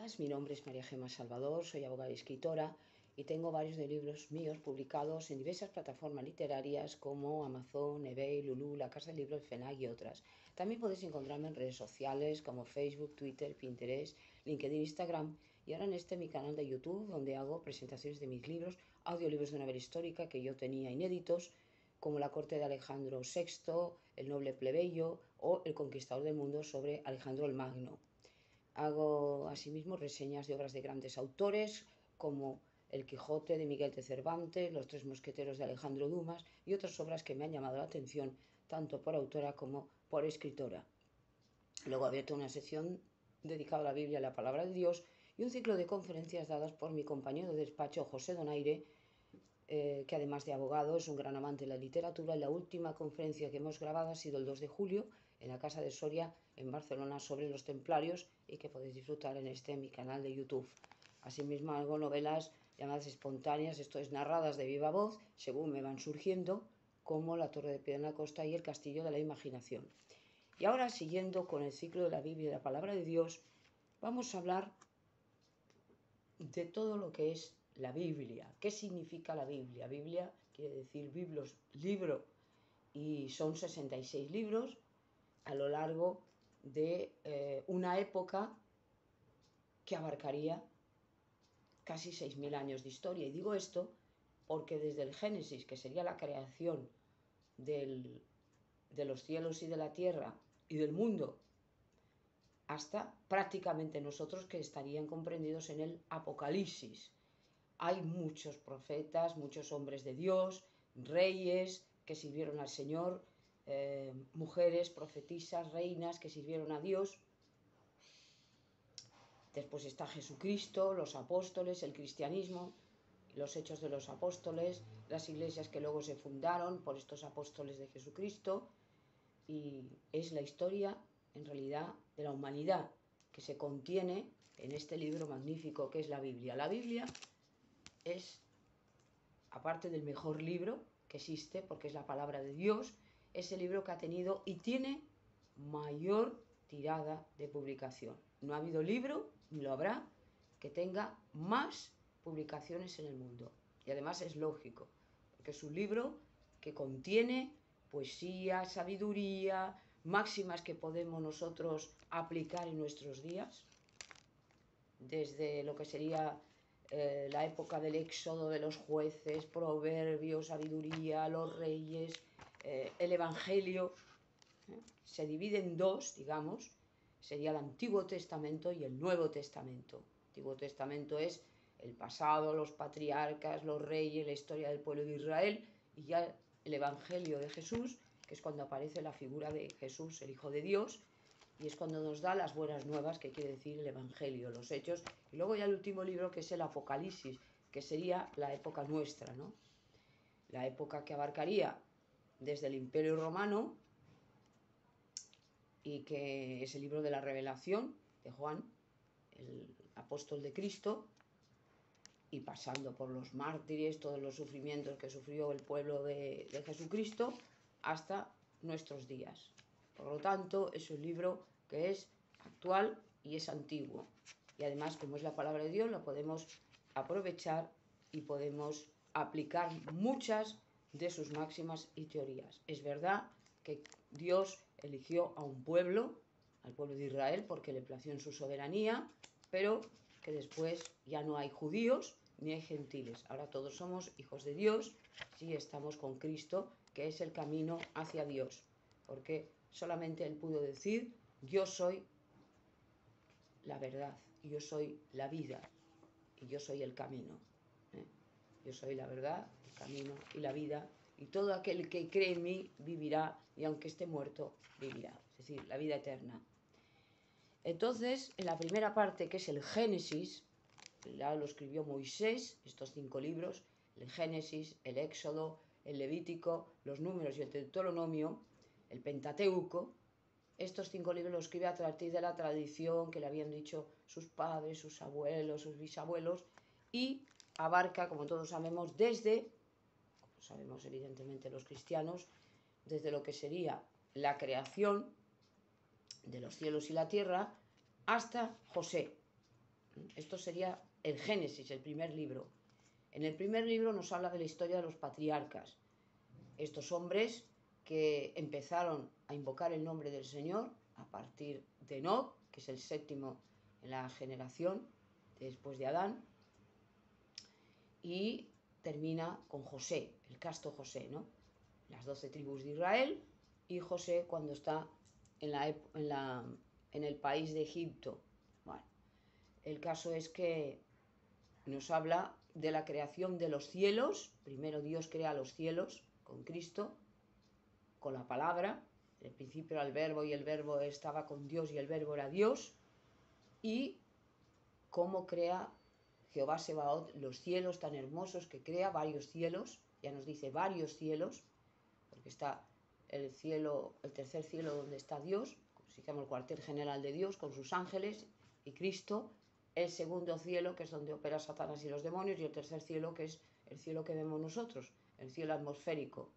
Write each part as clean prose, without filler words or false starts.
días, mi nombre es María Gemma Salvador, soy abogada y escritora y tengo varios de libros míos publicados en diversas plataformas literarias como Amazon, eBay, Lulu, La Casa del Libro, el FENAC y otras. También podéis encontrarme en redes sociales como Facebook, Twitter, Pinterest, LinkedIn, Instagram y ahora en mi canal de YouTube donde hago presentaciones de mis libros, audiolibros de novela histórica que yo tenía inéditos como La corte de Alejandro VI, El noble plebeyo o El conquistador del mundo sobre Alejandro el Magno. Hago asimismo reseñas de obras de grandes autores como El Quijote de Miguel de Cervantes, Los tres mosqueteros de Alejandro Dumas y otras obras que me han llamado la atención tanto por autora como por escritora. Luego he abierto una sección dedicada a la Biblia y la Palabra de Dios y un ciclo de conferencias dadas por mi compañero de despacho José Donaire, que además de abogado es un gran amante de la literatura, y la última conferencia que hemos grabado ha sido el 2 de julio en la Casa de Soria en Barcelona sobre los templarios y que podéis disfrutar en mi canal de YouTube. Asimismo hago novelas llamadas espontáneas, esto es narradas de viva voz según me van surgiendo, como La Torre de Piedra en la Costa y El Castillo de la Imaginación. Y ahora, siguiendo con el ciclo de la Biblia y la Palabra de Dios, vamos a hablar de todo lo que es la Biblia. ¿Qué significa la Biblia? Biblia quiere decir libro, y son 66 libros a lo largo de una época que abarcaría casi 6.000 años de historia. Y digo esto porque desde el Génesis, que sería la creación de los cielos y de la tierra y del mundo, hasta prácticamente nosotros, que estarían comprendidos en el Apocalipsis. Hay muchos profetas, muchos hombres de Dios, reyes que sirvieron al Señor, mujeres, profetisas, reinas que sirvieron a Dios. Después está Jesucristo, los apóstoles, el cristianismo, los hechos de los apóstoles, las iglesias que luego se fundaron por estos apóstoles de Jesucristo, y es la historia, en realidad, de la humanidad que se contiene en este libro magnífico que es la Biblia. La Biblia es, aparte del mejor libro que existe, porque es la palabra de Dios, es el libro que ha tenido y tiene mayor tirada de publicación. No ha habido libro, ni lo habrá, que tenga más publicaciones en el mundo. Y además es lógico, porque es un libro que contiene poesía, sabiduría, máximas que podemos nosotros aplicar en nuestros días, desde lo que sería la época del éxodo, de los jueces, proverbios, sabiduría, los reyes, el Evangelio. Se divide en dos, digamos, sería el Antiguo Testamento y el Nuevo Testamento. El Antiguo Testamento es el pasado, los patriarcas, los reyes, la historia del pueblo de Israel, y ya el Evangelio de Jesús, que es cuando aparece la figura de Jesús, el Hijo de Dios, y es cuando nos da las buenas nuevas, que quiere decir el Evangelio, los hechos, y luego ya el último libro, que es el Apocalipsis, que sería la época nuestra, ¿no? La época que abarcaría desde el Imperio Romano, y que es el libro de la Revelación de Juan, el apóstol de Cristo, y pasando por los mártires, todos los sufrimientos que sufrió el pueblo de Jesucristo, hasta nuestros días. Por lo tanto, es un libro que es actual y es antiguo. Y además, como es la palabra de Dios, lo podemos aprovechar y podemos aplicar muchas de sus máximas y teorías. Es verdad que Dios eligió a un pueblo, al pueblo de Israel, porque le plació en su soberanía, pero que después ya no hay judíos ni hay gentiles. Ahora todos somos hijos de Dios si estamos con Cristo, que es el camino hacia Dios. Porque solamente Él pudo decir: yo soy la verdad, yo soy la vida y yo soy el camino. Yo soy la verdad, el camino y la vida, y todo aquel que cree en mí vivirá, y aunque esté muerto, vivirá. Es decir, la vida eterna. Entonces, en la primera parte, que es el Génesis, ya lo escribió Moisés, estos 5 libros, el Génesis, el Éxodo, el Levítico, los Números y el Deuteronomio, el Pentateuco. Estos 5 libros los escribe a partir de la tradición que le habían dicho sus padres, sus abuelos, sus bisabuelos, y abarca, como todos sabemos, como sabemos evidentemente los cristianos, desde lo que sería la creación de los cielos y la tierra hasta José. Esto sería el Génesis, el primer libro. En el primer libro nos habla de la historia de los patriarcas, estos hombres que empezaron a invocar el nombre del Señor a partir de Enoc, que es el séptimo en la generación después de Adán, y termina con José, el casto José, ¿no? Las 12 tribus de Israel y José cuando está en el país de Egipto. Bueno, el caso es que nos habla de la creación de los cielos. Primero Dios crea los cielos con Cristo, con la palabra. En el principio era el verbo y el verbo estaba con Dios y el verbo era Dios. Y cómo crea Jehová Sebaot los cielos tan hermosos que crea, varios cielos, ya nos dice varios cielos, porque está el cielo, el tercer cielo donde está Dios, como si dijéramos el cuartel general de Dios con sus ángeles y Cristo, el segundo cielo que es donde opera Satanás y los demonios, y el tercer cielo que es el cielo que vemos nosotros, el cielo atmosférico.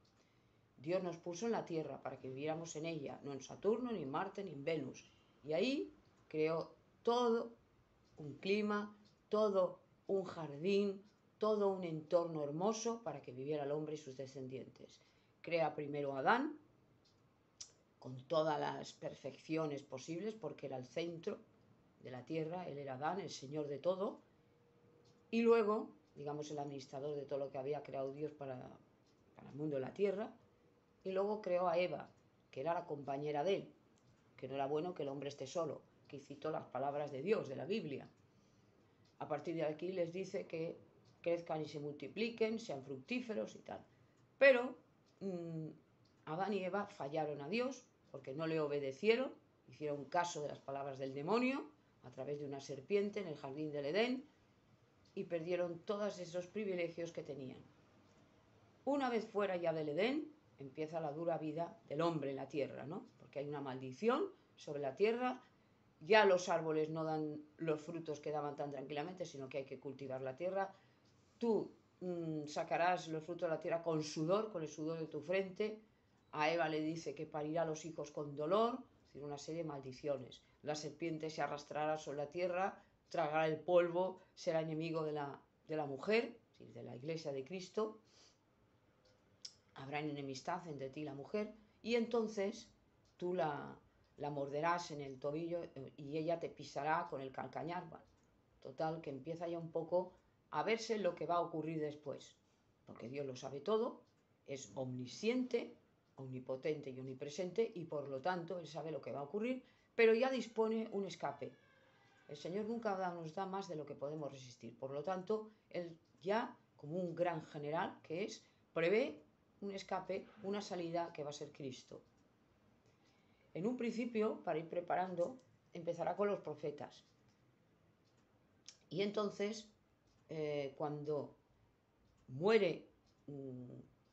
Dios nos puso en la tierra para que viviéramos en ella, no en Saturno, ni en Marte, ni en Venus. Y ahí creó todo un clima, todo un jardín, todo un entorno hermoso para que viviera el hombre y sus descendientes. Crea primero a Adán, con todas las perfecciones posibles, porque era el centro de la tierra, él era Adán, el señor de todo, y luego, digamos, el administrador de todo lo que había creado Dios para el mundo de la tierra, y luego creó a Eva, que era la compañera de él, que no era bueno que el hombre esté solo, que citó las palabras de Dios, de la Biblia. A partir de aquí les dice que crezcan y se multipliquen, sean fructíferos y tal. Pero Adán y Eva fallaron a Dios porque no le obedecieron, hicieron caso de las palabras del demonio a través de una serpiente en el jardín del Edén y perdieron todos esos privilegios que tenían. Una vez fuera ya del Edén, empieza la dura vida del hombre en la tierra, ¿no? Porque hay una maldición sobre la tierra. Ya los árboles no dan los frutos que daban tan tranquilamente, sino que hay que cultivar la tierra. Tú sacarás los frutos de la tierra con sudor, con el sudor de tu frente. A Eva le dice que parirá los hijos con dolor, es decir, una serie de maldiciones. La serpiente se arrastrará sobre la tierra, tragará el polvo, será enemigo de la mujer, es decir, de la iglesia de Cristo. Habrá enemistad entre ti y la mujer, y entonces tú la morderás en el tobillo y ella te pisará con el calcañar. Bueno, total, que empieza ya un poco a verse lo que va a ocurrir después, porque Dios lo sabe todo, es omnisciente, omnipotente y omnipresente, y por lo tanto Él sabe lo que va a ocurrir, pero ya dispone un escape. El Señor nunca nos da más de lo que podemos resistir, por lo tanto, Él ya, como un gran general que es, prevé un escape, una salida que va a ser Cristo. En un principio, para ir preparando, empezará con los profetas. Y entonces, cuando muere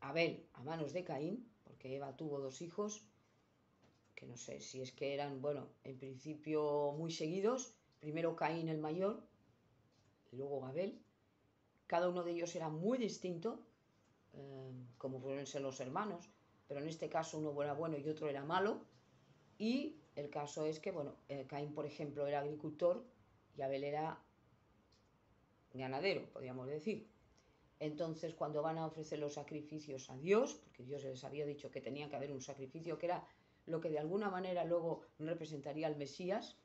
Abel a manos de Caín, porque Eva tuvo 2 hijos, que no sé si es que eran, bueno, en principio muy seguidos, primero Caín el mayor, y luego Abel. Cada uno de ellos era muy distinto, como pueden ser los hermanos, pero en este caso uno era bueno y otro era malo. Y el caso es que, bueno, Caín, por ejemplo, era agricultor y Abel era ganadero, podríamos decir. Entonces, cuando van a ofrecer los sacrificios a Dios, porque Dios les había dicho que tenía que haber un sacrificio, que era lo que de alguna manera luego representaría al Mesías,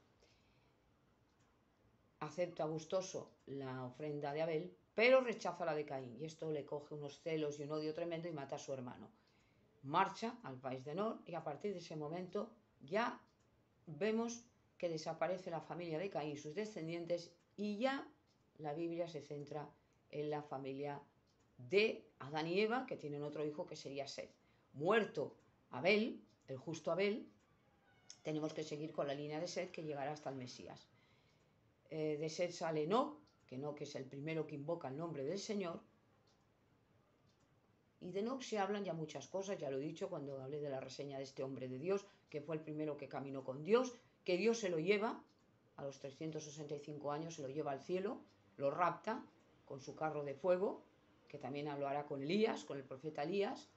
acepta gustoso la ofrenda de Abel, pero rechaza la de Caín, y esto le coge unos celos y un odio tremendo y mata a su hermano. Marcha al país de Nod, y a partir de ese momento ya vemos que desaparece la familia de Caín y sus descendientes, y ya la Biblia se centra en la familia de Adán y Eva, que tienen otro hijo que sería Set. Muerto Abel, el justo Abel, tenemos que seguir con la línea de Set que llegará hasta el Mesías. De Set sale Enoc, que Enoc es el primero que invoca el nombre del Señor. Y de Enoc se hablan ya muchas cosas, ya lo he dicho cuando hablé de la reseña de este hombre de Dios, que fue el primero que caminó con Dios, que Dios se lo lleva, a los 365 años se lo lleva al cielo, lo rapta con su carro de fuego, que también lo hará con Elías, con el profeta Elías.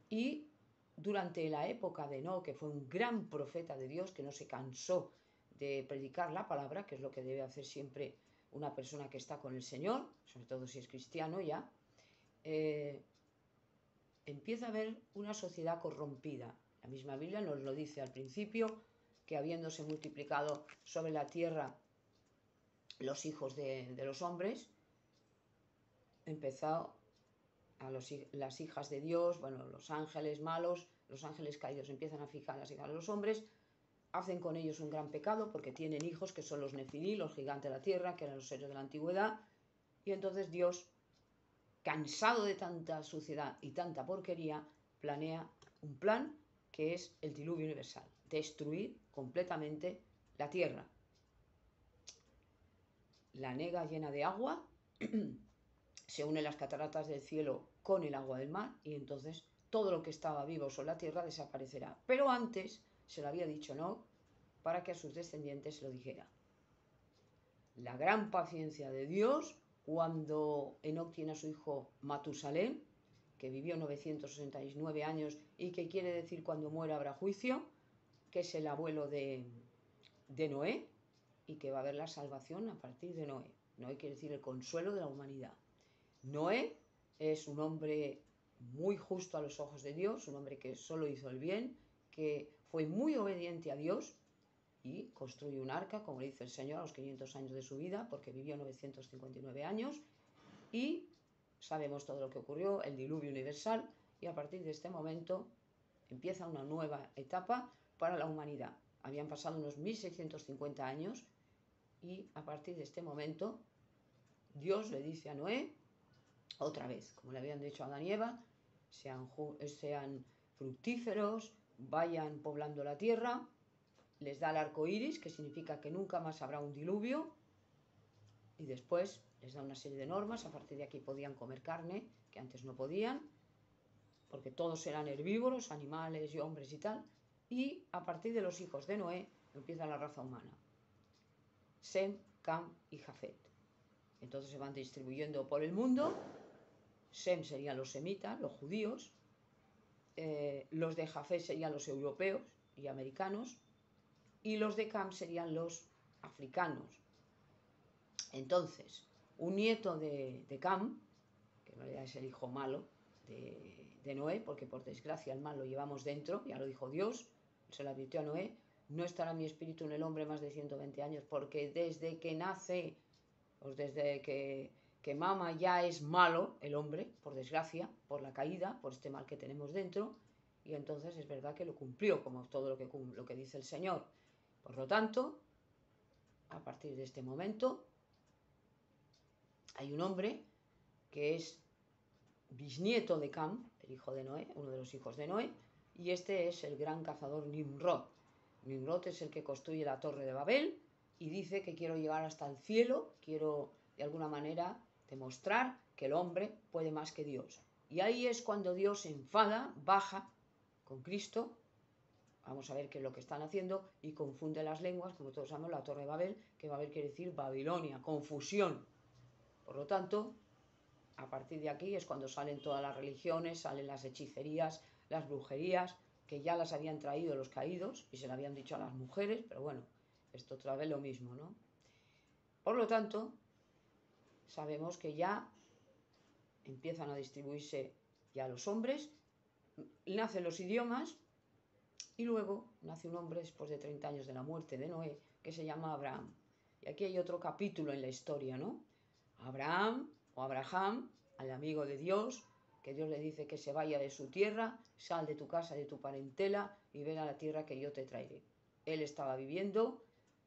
Y durante la época de Enoc, que fue un gran profeta de Dios, que no se cansó de predicar la palabra, que es lo que debe hacer siempre una persona que está con el Señor, sobre todo si es cristiano ya, empieza a haber una sociedad corrompida. La misma Biblia nos lo dice al principio, que habiéndose multiplicado sobre la tierra los hijos de los hombres, empezó las hijas de Dios, bueno, los ángeles malos, los ángeles caídos empiezan a fijar a las hijas de los hombres, hacen con ellos un gran pecado porque tienen hijos que son los Nefilí, los gigantes de la tierra, que eran los seres de la antigüedad, y entonces Dios, cansado de tanta suciedad y tanta porquería, planea un plan que es el diluvio universal, destruir completamente la tierra. La nega llena de agua, se unen las cataratas del cielo con el agua del mar y entonces todo lo que estaba vivo sobre la tierra desaparecerá. Pero antes se lo había dicho no, para que a sus descendientes se lo dijera. La gran paciencia de Dios cuando Enoc tiene a su hijo Matusalén, que vivió 969 años y que quiere decir cuando muera habrá juicio, que es el abuelo de Noé y que va a haber la salvación a partir de Noé. Noé quiere decir el consuelo de la humanidad. Noé es un hombre muy justo a los ojos de Dios, un hombre que solo hizo el bien, que fue muy obediente a Dios y construye un arca, como dice el Señor, a los 500 años de su vida, porque vivió 959 años, y sabemos todo lo que ocurrió, el diluvio universal, y a partir de este momento empieza una nueva etapa para la humanidad. Habían pasado unos 1650 años y a partir de este momento Dios le dice a Noé, otra vez, como le habían dicho a Adán y Eva, sean fructíferos, vayan poblando la tierra, les da el arco iris, que significa que nunca más habrá un diluvio, y después les da una serie de normas. A partir de aquí podían comer carne, que antes no podían, porque todos eran herbívoros, animales y hombres y tal, y a partir de los hijos de Noé empieza la raza humana. Sem, Cam y Jafet. Entonces se van distribuyendo por el mundo. Sem serían los semitas, los judíos, los de Jafet serían los europeos y americanos, y los de Cam serían los africanos. Entonces, un nieto de Cam, que en realidad es el hijo malo de Noé, porque por desgracia el mal lo llevamos dentro, ya lo dijo Dios, se lo advirtió a Noé, no estará mi espíritu en el hombre más de 120 años, porque desde que nace, pues desde que mama ya es malo el hombre, por desgracia, por la caída, por este mal que tenemos dentro, y entonces es verdad que lo cumplió, como todo lo que dice el Señor. Por lo tanto, a partir de este momento, hay un hombre que es bisnieto de Cam, el hijo de Noé, uno de los hijos de Noé, y este es el gran cazador Nimrod. Nimrod es el que construye la torre de Babel y dice que quiero llegar hasta el cielo, quiero de alguna manera demostrar que el hombre puede más que Dios. Y ahí es cuando Dios se enfada, baja con Cristo, vamos a ver qué es lo que están haciendo, y confunde las lenguas, como todos sabemos, la torre de Babel, que Babel quiere decir Babilonia, confusión. Por lo tanto, a partir de aquí es cuando salen todas las religiones, salen las hechicerías, las brujerías, que ya las habían traído los caídos y se lo habían dicho a las mujeres, pero bueno, esto otra vez lo mismo, ¿no? Por lo tanto, sabemos que ya empiezan a distribuirse ya los hombres, nacen los idiomas y luego nace un hombre después de 30 años de la muerte de Noé que se llama Abraham. Y aquí hay otro capítulo en la historia, ¿no? Abraham o Abraham, al amigo de Dios, que Dios le dice que se vaya de su tierra, sal de tu casa, de tu parentela y ven a la tierra que yo te traeré. Él estaba viviendo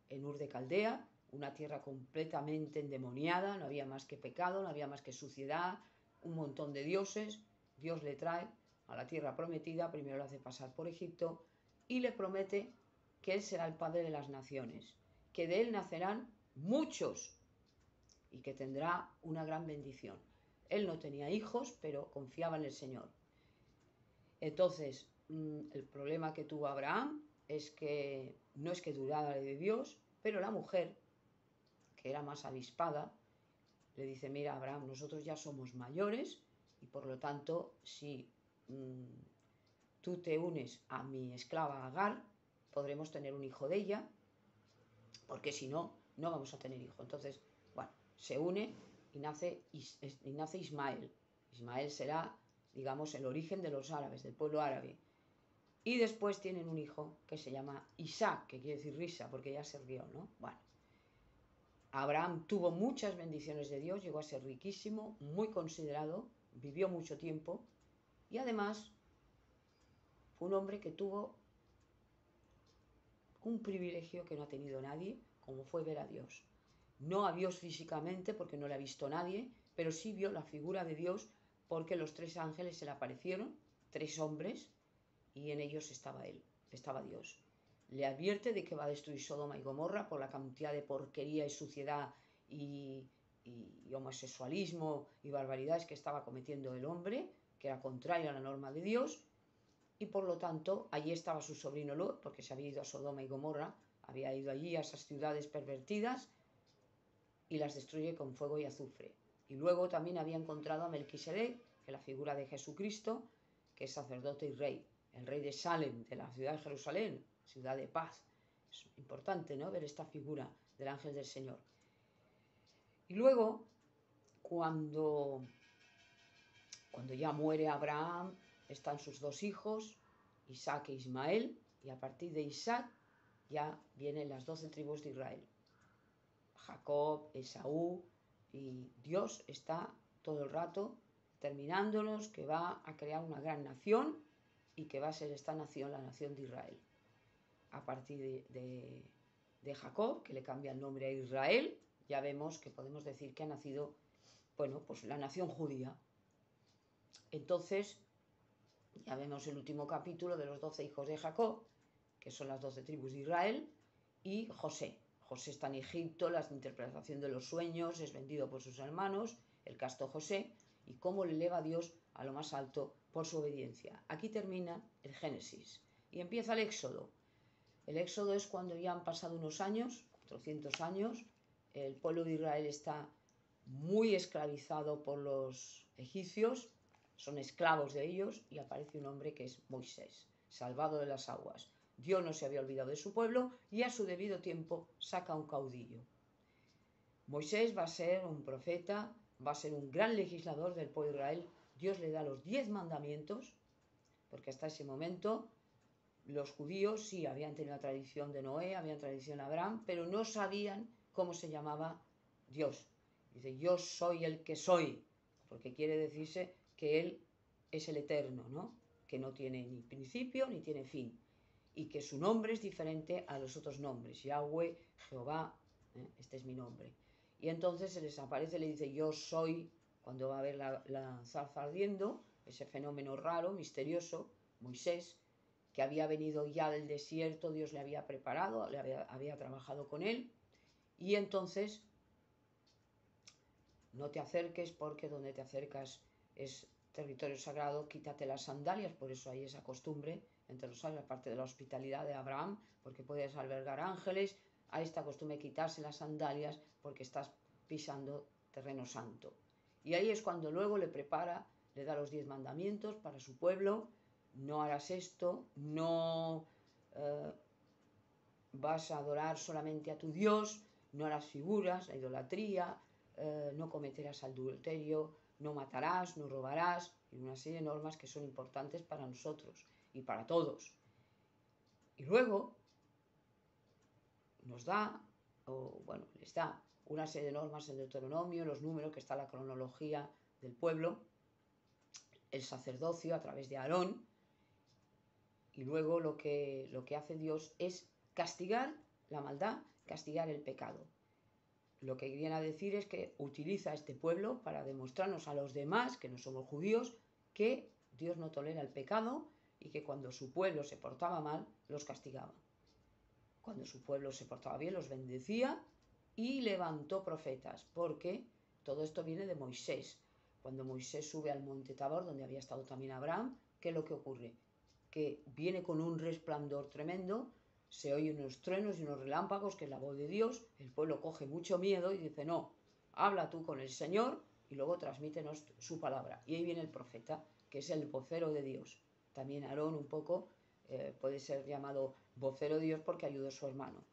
en Ur de Caldea, una tierra completamente endemoniada, no había más que pecado, no había más que suciedad, un montón de dioses. Dios le trae a la tierra prometida, primero lo hace pasar por Egipto y le promete que él será el padre de las naciones, que de él nacerán muchos y que tendrá una gran bendición. Él no tenía hijos, pero confiaba en el Señor. Entonces, el problema que tuvo Abraham es que no es que dudara de Dios, pero la mujer, que era más avispada, le dice, mira Abraham, nosotros ya somos mayores y por lo tanto, si tú te unes a mi esclava Agar, podremos tener un hijo de ella porque si no, no vamos a tener hijo. Entonces, bueno, se une y nace Ismael. Ismael será, digamos, el origen de los árabes, del pueblo árabe. Y después tienen un hijo que se llama Isaac, que quiere decir risa, porque ya se rió, ¿no? Bueno, Abraham tuvo muchas bendiciones de Dios, llegó a ser riquísimo, muy considerado, vivió mucho tiempo y además fue un hombre que tuvo un privilegio que no ha tenido nadie, como fue ver a Dios. No a Dios físicamente, porque no le ha visto nadie, pero sí vio la figura de Dios, porque los 3 ángeles se le aparecieron, 3 hombres, y en ellos estaba él, estaba Dios. Le advierte de que va a destruir Sodoma y Gomorra por la cantidad de porquería y suciedad y homosexualismo y barbaridades que estaba cometiendo el hombre, que era contrario a la norma de Dios, y por lo tanto allí estaba su sobrino Lot, porque se había ido a Sodoma y Gomorra, había ido allí a esas ciudades pervertidas y las destruye con fuego y azufre. Y luego también había encontrado a Melquisedec, que es la figura de Jesucristo, que es sacerdote y rey, el rey de Salem, de la ciudad de Jerusalén, ciudad de paz. Es importante, ¿no?, ver esta figura del ángel del Señor. Y luego, cuando ya muere Abraham, están sus 2 hijos, Isaac e Ismael, y a partir de Isaac ya vienen las 12 tribus de Israel. Jacob, Esaú, y Dios está todo el rato terminándolos, que va a crear una gran nación y que va a ser esta nación la nación de Israel. A partir de Jacob, que le cambia el nombre a Israel, ya vemos que podemos decir que ha nacido, bueno, pues la nación judía. Entonces, ya vemos el último capítulo de los 12 hijos de Jacob, que son las 12 tribus de Israel, y José. José está en Egipto, la interpretación de los sueños, es vendido por sus hermanos, el casto José, y cómo le eleva a Dios a lo más alto por su obediencia. Aquí termina el Génesis y empieza el Éxodo. El Éxodo es cuando ya han pasado unos años, 400 años, el pueblo de Israel está muy esclavizado por los egipcios, son esclavos de ellos, y aparece un hombre que es Moisés, salvado de las aguas. Dios no se había olvidado de su pueblo y a su debido tiempo saca un caudillo. Moisés va a ser un profeta, va a ser un gran legislador del pueblo de Israel. Dios le da los 10 mandamientos, porque hasta ese momento los judíos sí habían tenido la tradición de Noé, habían tradición de Abraham, pero no sabían cómo se llamaba Dios. Dice, yo soy el que soy, porque quiere decirse que Él es el eterno, ¿no?, que no tiene ni principio ni tiene fin, y que su nombre es diferente a los otros nombres, Yahweh, Jehová, este es mi nombre. Y entonces se les aparece y le dice, yo soy, cuando va a ver la zarza ardiendo, ese fenómeno raro, misterioso, Moisés, que había venido ya del desierto, Dios le había preparado, había trabajado con él, y entonces no te acerques porque donde te acercas es territorio sagrado, quítate las sandalias, por eso hay esa costumbre entre los ángeles, aparte de la hospitalidad de Abraham, porque puedes albergar ángeles, hay esta costumbre de quitarse las sandalias porque estás pisando terreno santo. Y ahí es cuando luego le prepara, le da los 10 mandamientos para su pueblo, no harás esto, no vas a adorar solamente a tu Dios, no harás figuras, la idolatría, no cometerás adulterio, no matarás, no robarás, y una serie de normas que son importantes para nosotros y para todos. Y luego nos da, les da una serie de normas en Deuteronomio, los números, que está la cronología del pueblo, el sacerdocio a través de Aarón, y luego lo que hace Dios es castigar la maldad, castigar el pecado. Lo que viene a decir es que utiliza a este pueblo para demostrarnos a los demás, que no somos judíos, que Dios no tolera el pecado y que cuando su pueblo se portaba mal, los castigaba. Cuando su pueblo se portaba bien, los bendecía y levantó profetas, porque todo esto viene de Moisés. Cuando Moisés sube al monte Tabor, donde había estado también Abraham, ¿qué es lo que ocurre? Que viene con un resplandor tremendo, se oyen unos truenos y unos relámpagos, que es la voz de Dios, el pueblo coge mucho miedo y dice, no, habla tú con el Señor y luego transmítenos su palabra. Y ahí viene el profeta, que es el vocero de Dios. También Aarón un poco puede ser llamado vocero de Dios porque ayudó a su hermano.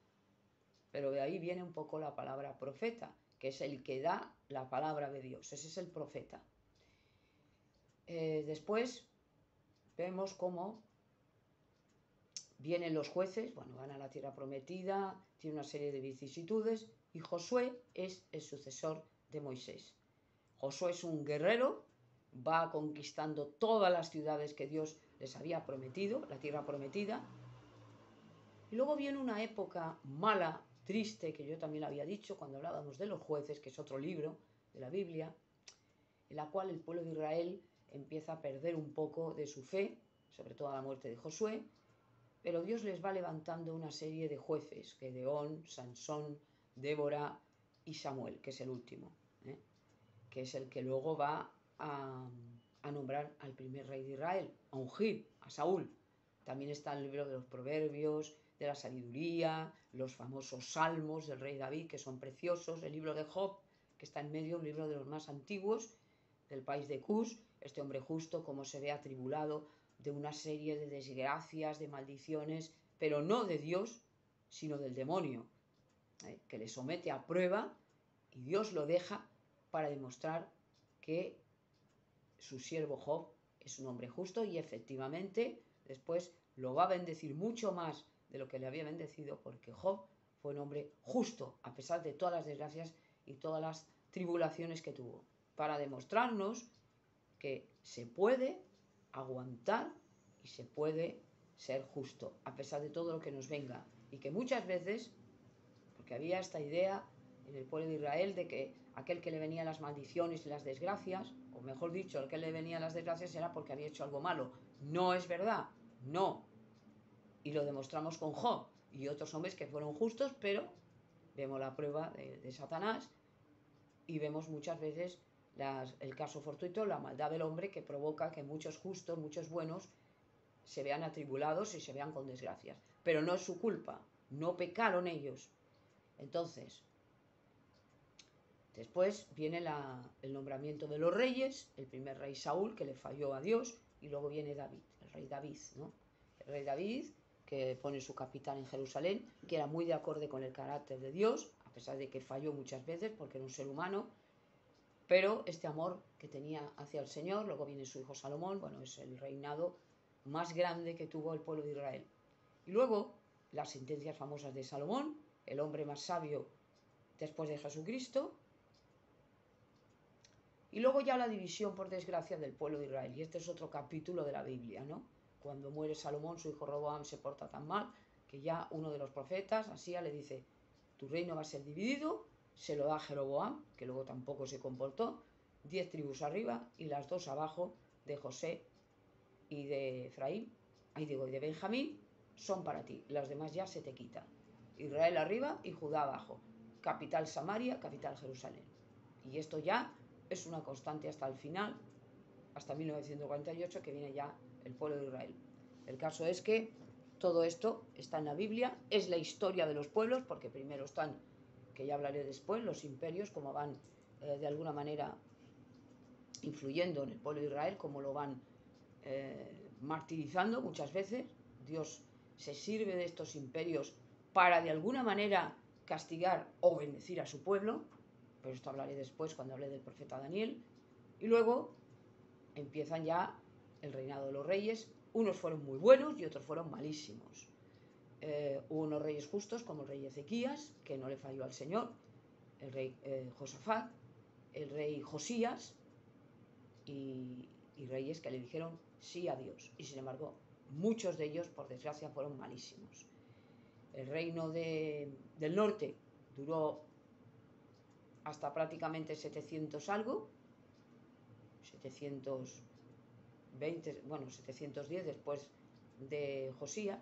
pero de ahí viene un poco la palabra profeta, que es el que da la palabra de Dios, ese es el profeta. Después vemos cómo vienen los jueces, bueno, van a la tierra prometida, tiene una serie de vicisitudes, y Josué es el sucesor de Moisés. Josué es un guerrero, va conquistando todas las ciudades que Dios les había prometido, la tierra prometida. Y luego viene una época mala, triste, que yo también había dicho cuando hablábamos de los jueces, que es otro libro de la Biblia, en la cual el pueblo de Israel empieza a perder un poco de su fe, sobre todo a la muerte de Josué, pero Dios les va levantando una serie de jueces, Gedeón, Sansón, Débora y Samuel, que es el último, que es el que luego va a nombrar al primer rey de Israel, a ungir a Saúl. También está el libro de los proverbios, de la sabiduría, los famosos salmos del rey David, que son preciosos, el libro de Job, que está en medio, un libro de los más antiguos, del país de Cus, este hombre justo, como se ve atribulado de una serie de desgracias, de maldiciones, pero no de Dios, sino del demonio, que le somete a prueba y Dios lo deja para demostrar que su siervo Job es un hombre justo y efectivamente después lo va a bendecir mucho más de lo que le había bendecido, porque Job fue un hombre justo a pesar de todas las desgracias y todas las tribulaciones que tuvo, para demostrarnos que se puede aguantar y se puede ser justo a pesar de todo lo que nos venga, y que muchas veces, porque había esta idea en el pueblo de Israel de que aquel que le venían las maldiciones y las desgracias, o mejor dicho, el que le venían las desgracias era porque había hecho algo malo. No es verdad, no. Y lo demostramos con Job y otros hombres que fueron justos, pero vemos la prueba de Satanás y vemos muchas veces el caso fortuito, la maldad del hombre, que provoca que muchos justos, muchos buenos, se vean atribulados y se vean con desgracias. Pero no es su culpa, no pecaron ellos. Entonces, después viene el nombramiento de los reyes, el primer rey Saúl, que le falló a Dios, y luego viene David, el rey David, ¿no? El rey David, que pone su capital en Jerusalén, que era muy de acorde con el carácter de Dios, a pesar de que falló muchas veces porque era un ser humano, pero este amor que tenía hacia el Señor. Luego viene su hijo Salomón, bueno, es el reinado más grande que tuvo el pueblo de Israel. Y luego las sentencias famosas de Salomón, el hombre más sabio después de Jesucristo. Y luego ya la división, por desgracia, del pueblo de Israel. Y este es otro capítulo de la Biblia, ¿no? Cuando muere Salomón, su hijo Roboam se porta tan mal que ya uno de los profetas, Asía, le dice: tu reino va a ser dividido. Se lo da a Jeroboam, que luego tampoco se comportó. 10 tribus arriba y las 2 abajo de José y de Efraín, y de Benjamín, son para ti. Las demás ya se te quitan. Israel arriba y Judá abajo. Capital Samaria, capital Jerusalén. Y esto ya es una constante hasta el final, hasta 1948, que viene ya el pueblo de Israel. El caso es que todo esto está en la Biblia, es la historia de los pueblos, porque primero están, que ya hablaré después, los imperios, cómo van de alguna manera influyendo en el pueblo de Israel, cómo lo van martirizando muchas veces. Dios se sirve de estos imperios para de alguna manera castigar o bendecir a su pueblo, pero esto hablaré después cuando hable del profeta Daniel. Y luego empiezan ya el reinado de los reyes. Unos fueron muy buenos y otros fueron malísimos. Hubo unos reyes justos, como el rey Ezequías, que no le falló al Señor, el rey Josafat, el rey Josías, y reyes que le dijeron sí a Dios. Y sin embargo, muchos de ellos, por desgracia, fueron malísimos. El reino del norte duró hasta prácticamente 700 algo, 720, bueno, 710 después de Josías.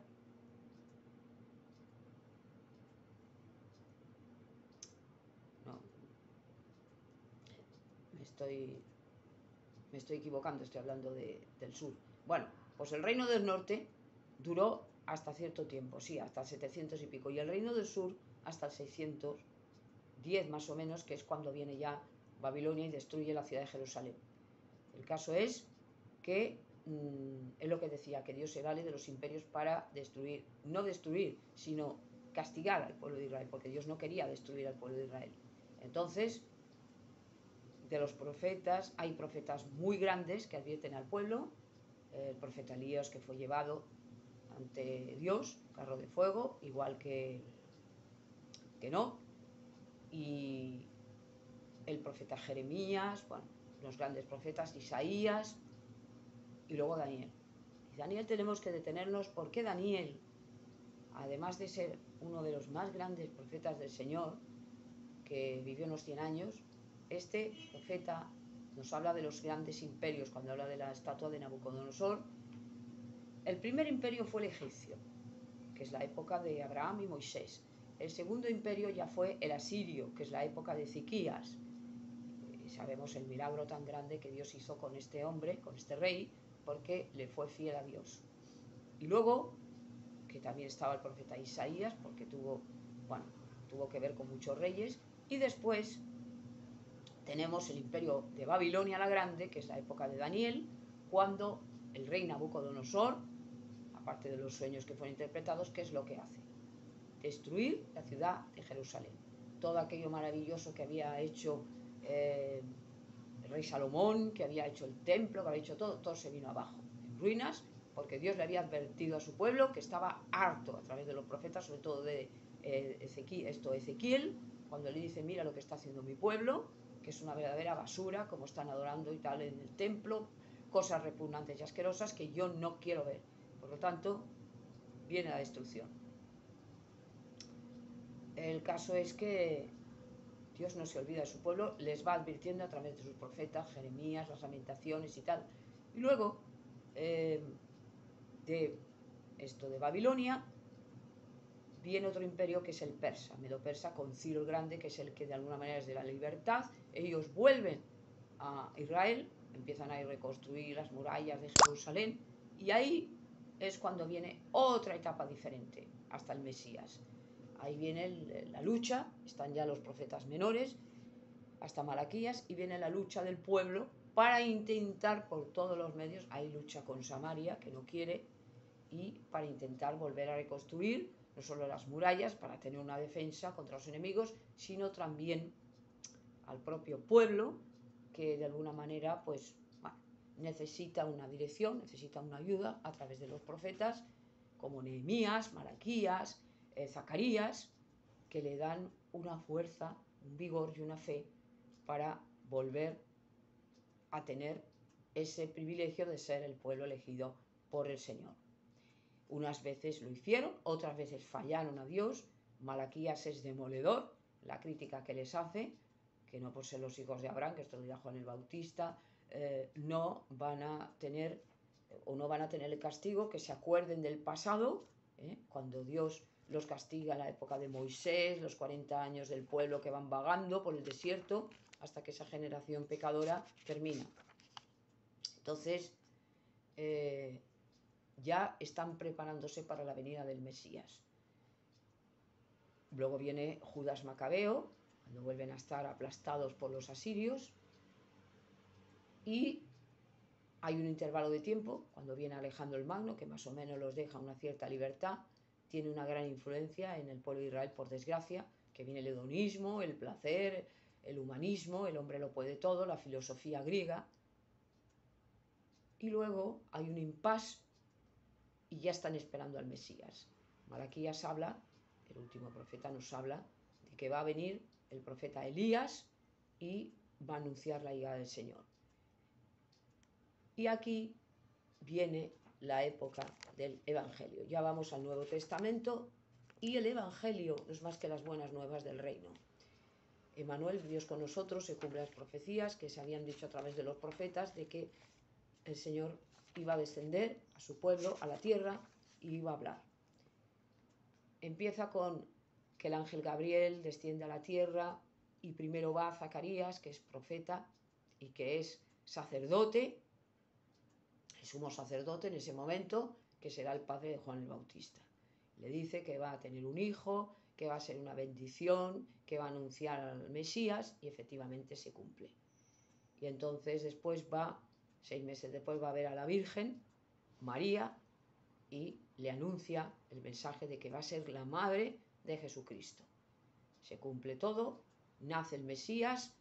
No, me estoy equivocando, estoy hablando del sur. Bueno, pues el reino del norte duró hasta cierto tiempo, sí, hasta 700 y pico, y el reino del sur hasta el 610 más o menos, que es cuando viene ya Babilonia y destruye la ciudad de Jerusalén. El caso es que es lo que decía, que Dios se vale de los imperios para destruir, no destruir, sino castigar al pueblo de Israel, porque Dios no quería destruir al pueblo de Israel. Entonces, de los profetas, hay profetas muy grandes que advierten al pueblo. El profeta Elías, que fue llevado ante Dios, carro de fuego, igual que no, y el profeta Jeremías, bueno, los grandes profetas, Isaías, y luego Daniel. Y Daniel tenemos que detenernos porque Daniel, además de ser uno de los más grandes profetas del Señor, que vivió unos 100 años, este profeta nos habla de los grandes imperios cuando habla de la estatua de Nabucodonosor. El primer imperio fue el egipcio, que es la época de Abraham y Moisés. El segundo imperio ya fue el asirio, que es la época de Ezequías. Y sabemos el milagro tan grande que Dios hizo con este hombre, con este rey, porque le fue fiel a Dios. Y luego, que también estaba el profeta Isaías, porque tuvo que ver con muchos reyes. Y después tenemos el imperio de Babilonia la Grande, que es la época de Daniel, cuando el rey Nabucodonosor, aparte de los sueños que fueron interpretados, ¿qué es lo que hace? Destruir la ciudad de Jerusalén. Todo aquello maravilloso que había hecho el rey Salomón, que había hecho el templo, que había hecho todo se vino abajo, en ruinas, porque Dios le había advertido a su pueblo que estaba harto a través de los profetas, sobre todo de Ezequiel, cuando le dice, mira lo que está haciendo mi pueblo, que es una verdadera basura, como están adorando y tal en el templo, cosas repugnantes y asquerosas que yo no quiero ver. Por lo tanto, viene la destrucción. El caso es que Dios no se olvida de su pueblo, les va advirtiendo a través de sus profetas, Jeremías, las lamentaciones y tal. Y luego, de esto de Babilonia, viene otro imperio que es el persa, Medo-Persa, con Ciro el Grande, que es el que de alguna manera es de la libertad. Ellos vuelven a Israel, empiezan a reconstruir las murallas de Jerusalén, y ahí es cuando viene otra etapa diferente, hasta el Mesías. Ahí viene la lucha, están ya los profetas menores, hasta Malaquías, y viene la lucha del pueblo para intentar por todos los medios, hay lucha con Samaria, que no quiere, y para intentar volver a reconstruir no solo las murallas, para tener una defensa contra los enemigos, sino también al propio pueblo, que de alguna manera pues necesita una dirección, necesita una ayuda a través de los profetas, como Nehemías, Malaquías, Zacarías, que le dan una fuerza, un vigor y una fe para volver a tener ese privilegio de ser el pueblo elegido por el Señor. Unas veces lo hicieron, otras veces fallaron a Dios. Malaquías es demoledor, la crítica que les hace, que no por ser los hijos de Abraham, que esto lo dirá Juan el Bautista, no van a tener el castigo, que se acuerden del pasado, cuando Dios los castiga en la época de Moisés, los 40 años del pueblo que van vagando por el desierto, hasta que esa generación pecadora termina. Entonces, ya están preparándose para la venida del Mesías. Luego viene Judas Macabeo, cuando vuelven a estar aplastados por los asirios, y hay un intervalo de tiempo, cuando viene Alejandro el Magno, que más o menos los deja una cierta libertad, tiene una gran influencia en el pueblo de Israel, por desgracia, que viene el hedonismo, el placer, el humanismo, el hombre lo puede todo, la filosofía griega, y luego hay un impasse y ya están esperando al Mesías. Malaquías habla, el último profeta nos habla, de que va a venir el profeta Elías y va a anunciar la llegada del Señor. Y aquí viene la época del Evangelio. Ya vamos al Nuevo Testamento y el Evangelio no es más que las buenas nuevas del reino. Emmanuel, Dios con nosotros, se cumplen las profecías que se habían dicho a través de los profetas de que el Señor iba a descender a su pueblo, a la tierra, y iba a hablar. Empieza con que el ángel Gabriel desciende a la tierra y primero va a Zacarías, que es profeta y que es sacerdote, el sumo sacerdote en ese momento, que será el padre de Juan el Bautista. Le dice que va a tener un hijo, que va a ser una bendición, que va a anunciar al Mesías, y efectivamente se cumple. Y entonces después 6 meses después, va a ver a la Virgen María y le anuncia el mensaje de que va a ser la madre de Jesucristo. Se cumple todo, nace el Mesías,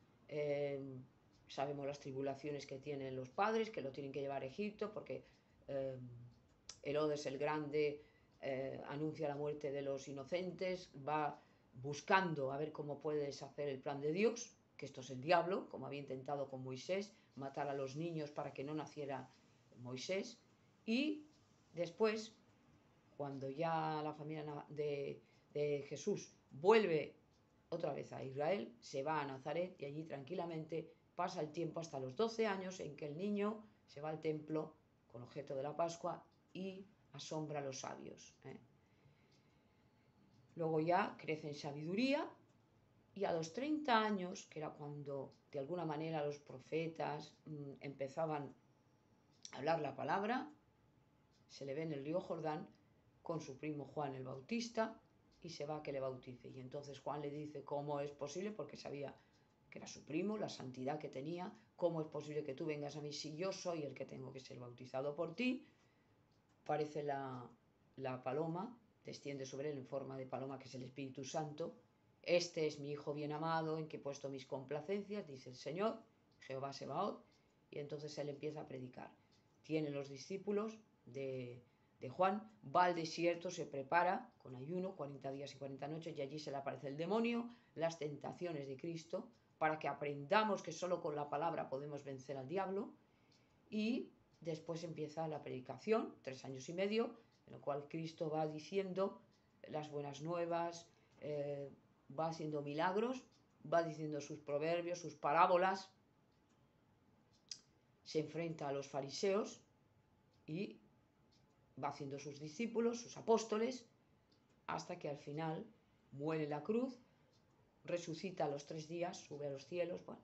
sabemos las tribulaciones que tienen los padres, que lo tienen que llevar a Egipto porque Herodes el Grande anuncia la muerte de los inocentes, va buscando a ver cómo puede deshacer el plan de Dios, que esto es el diablo, como había intentado con Moisés, matar a los niños para que no naciera Moisés. Y después, cuando ya la familia de Jesús vuelve otra vez a Israel, se va a Nazaret y allí tranquilamente pasa el tiempo hasta los 12 años en que el niño se va al templo con objeto de la Pascua y asombra a los sabios. Luego ya crece en sabiduría y a los 30 años, que era cuando de alguna manera los profetas empezaban a hablar la palabra, se le ve en el río Jordán con su primo Juan el Bautista y se va a que le bautice. Y entonces Juan le dice cómo es posible, porque sabía que era su primo, la santidad que tenía, cómo es posible que tú vengas a mí si yo soy el que tengo que ser bautizado por ti. Parece la paloma, desciende sobre él en forma de paloma, que es el Espíritu Santo. Este es mi Hijo bien amado, en que he puesto mis complacencias, dice el Señor, Jehová Sebaot. Y entonces él empieza a predicar. Tiene los discípulos de Juan, va al desierto, se prepara con ayuno, 40 días y 40 noches, y allí se le aparece el demonio, las tentaciones de Cristo, para que aprendamos que solo con la palabra podemos vencer al diablo. Y después empieza la predicación, 3 años y medio, en lo cual Cristo va diciendo las buenas nuevas, va haciendo milagros, va diciendo sus proverbios, sus parábolas, se enfrenta a los fariseos y va haciendo sus discípulos, sus apóstoles, hasta que al final muere en la cruz, resucita a los 3 días, sube a los cielos. Bueno,